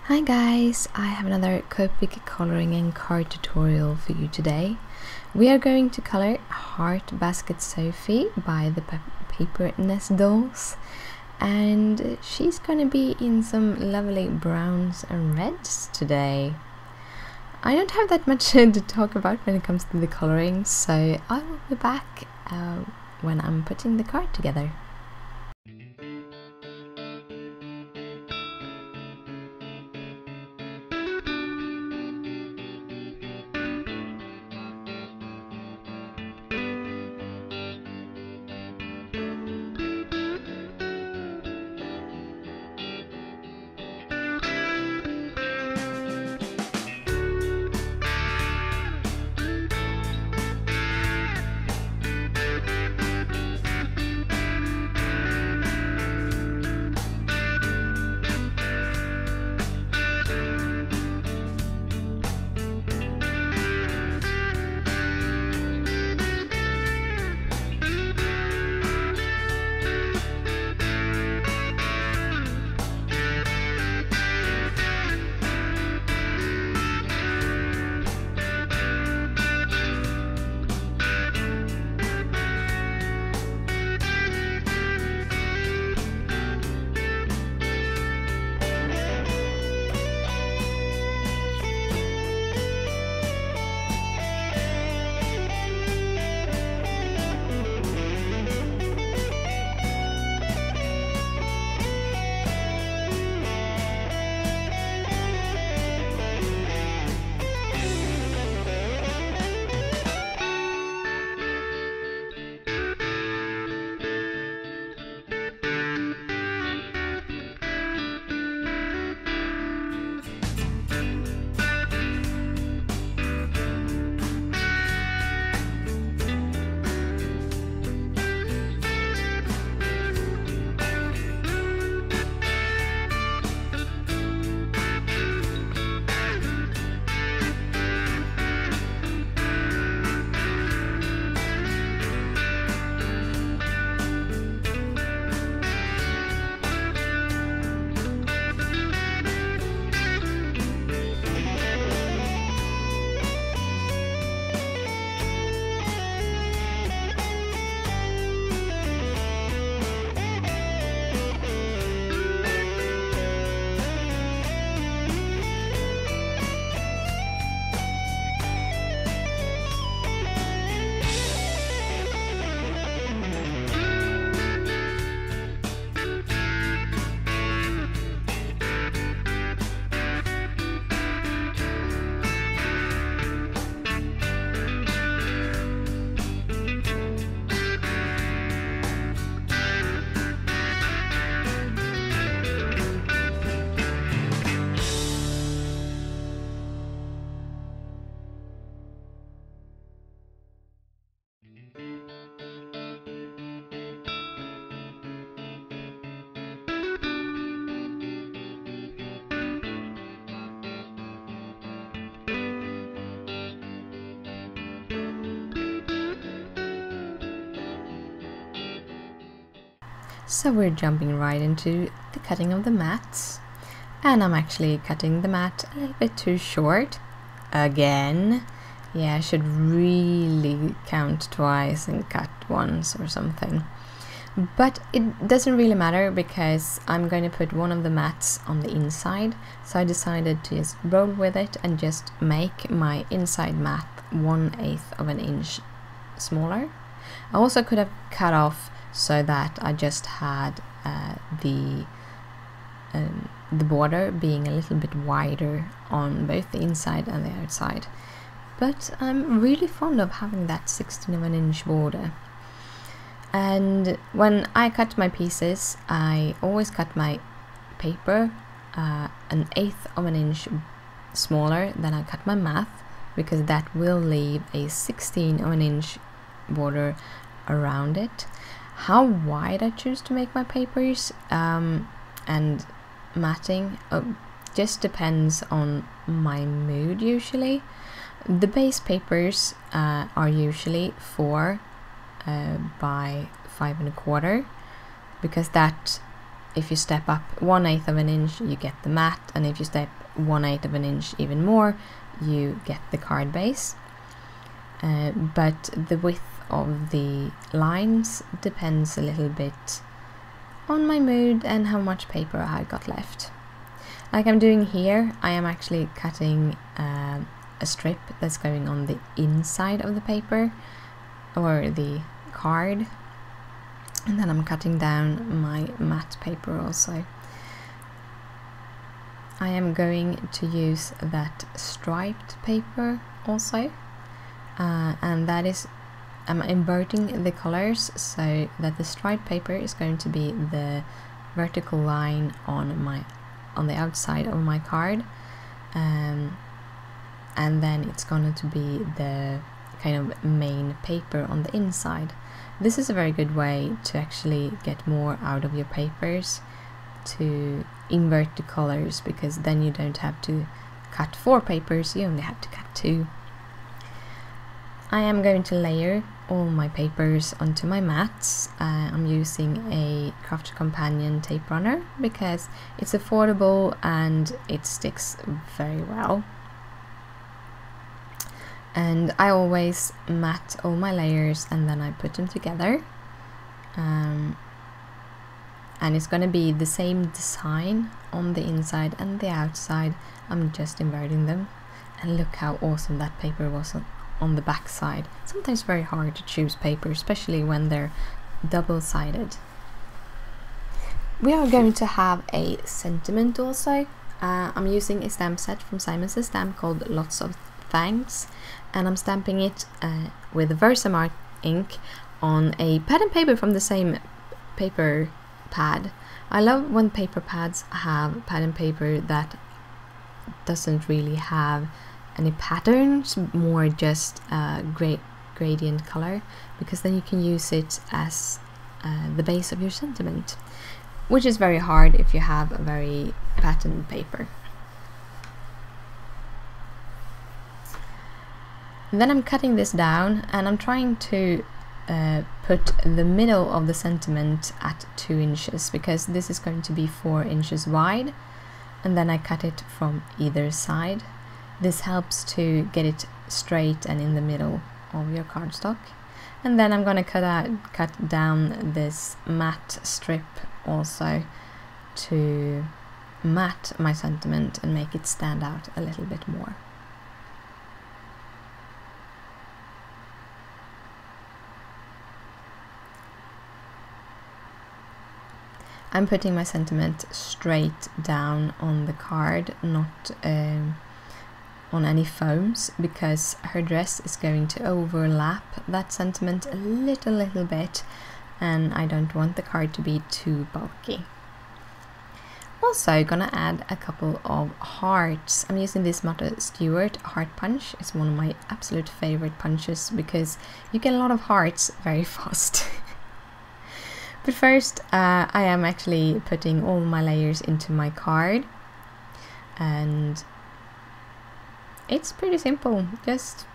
Hi guys, I have another Copic coloring and card tutorial for you today. We are going to color Heart Basket Sophie by the Paper Nest Dolls, and she's gonna be in some lovely browns and reds today. I don't have that much to talk about when it comes to the coloring, so I will be back when I'm putting the card together. So we're jumping right into the cutting of the mats, and I'm actually cutting the mat a little bit too short again. Yeah, I should really count twice and cut once or something, but it doesn't really matter because I'm going to put one of the mats on the inside, so I decided to just roll with it and just make my inside mat 1/8 of an inch smaller. I also could have cut off so that I just had the border being a little bit wider on both the inside and the outside, but I'm really fond of having that 16 of an inch border. And when I cut my pieces, I always cut my paper 1/8 of an inch smaller than I cut my mat, because that will leave a 16 of an inch border around it. How wide I choose to make my papers and matting just depends on my mood usually. The base papers are usually 4 by 5 1/4, because that if you step up 1/8 of an inch, you get the mat, and if you step 1/8 of an inch even more, you get the card base. But the width of the lines depends a little bit on my mood and how much paper I got left. Like I'm doing here, I am actually cutting a strip that's going on the inside of the paper or the card, and then I'm cutting down my matte paper also. I am going to use that striped paper also, and that is, I'm inverting the colors so that the striped paper is going to be the vertical line on the outside of my card, and then it's going to be the kind of main paper on the inside. This is a very good way to actually get more out of your papers, to invert the colors, because then you don't have to cut 4 papers, you only have to cut 2. I am going to layer all my papers onto my mats. I'm using a Craft Companion tape runner because it's affordable and it sticks very well. And I always mat all my layers and then I put them together. And it's going to be the same design on the inside and the outside. I'm just inverting them. And look how awesome that paper was on the back side. Sometimes very hard to choose paper, especially when they're double-sided. We are going to have a sentiment also. I'm using a stamp set from Simons & Stamp called Lots of Thanks, and I'm stamping it with Versamark ink on a pad and paper from the same paper pad. I love when paper pads have pad and paper that doesn't really have any patterns, more just gradient color, because then you can use it as the base of your sentiment, which is very hard if you have a very patterned paper. And then I'm cutting this down and I'm trying to put the middle of the sentiment at 2 inches, because this is going to be 4 inches wide, and then I cut it from either side. This helps to get it straight and in the middle of your cardstock. And then I'm going to cut down this matte strip also to matte my sentiment and make it stand out a little bit more. I'm putting my sentiment straight down on the card, not on any foams, because her dress is going to overlap that sentiment a little bit, and I don't want the card to be too bulky. Also gonna add a couple of hearts. I'm using this Martha Stewart heart punch. It's one of my absolute favorite punches because you get a lot of hearts very fast. But first I am actually putting all my layers into my card, and it's pretty simple, just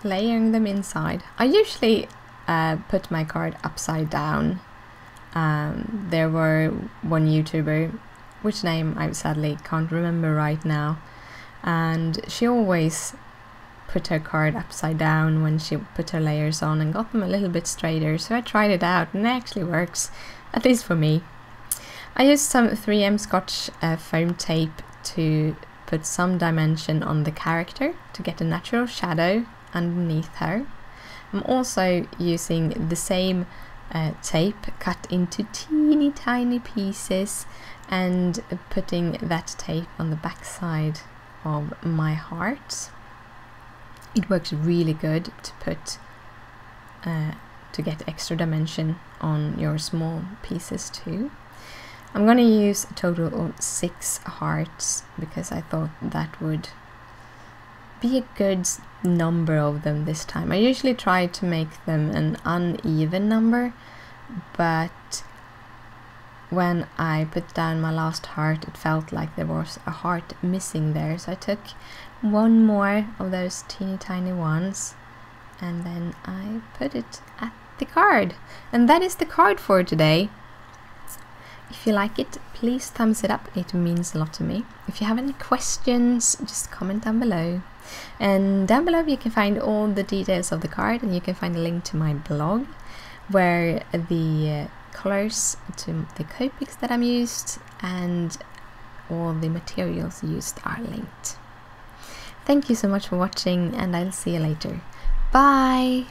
layering them inside. I usually put my card upside down. There were one YouTuber, which name I sadly can't remember right now, and she always put her card upside down when she put her layers on and got them a little bit straighter, so I tried it out and it actually works, at least for me. I used some 3M Scotch foam tape to put some dimension on the character to get a natural shadow underneath her. I'm also using the same tape cut into teeny tiny pieces and putting that tape on the back side of my hearts. It works really good to put to get extra dimension on your small pieces too. I'm going to use a total of 6 hearts because I thought that would be a good number of them this time. I usually try to make them an uneven number, but when I put down my last heart it felt like there was a heart missing there, so I took one more of those teeny tiny ones and then I put it at the card. And that is the card for today. If you like it, please thumbs it up, it means a lot to me. If you have any questions, just comment down below. And down below you can find all the details of the card, and you can find a link to my blog where the colors to the Copics that I'm used and all the materials used are linked. Thank you so much for watching, and I'll see you later. Bye!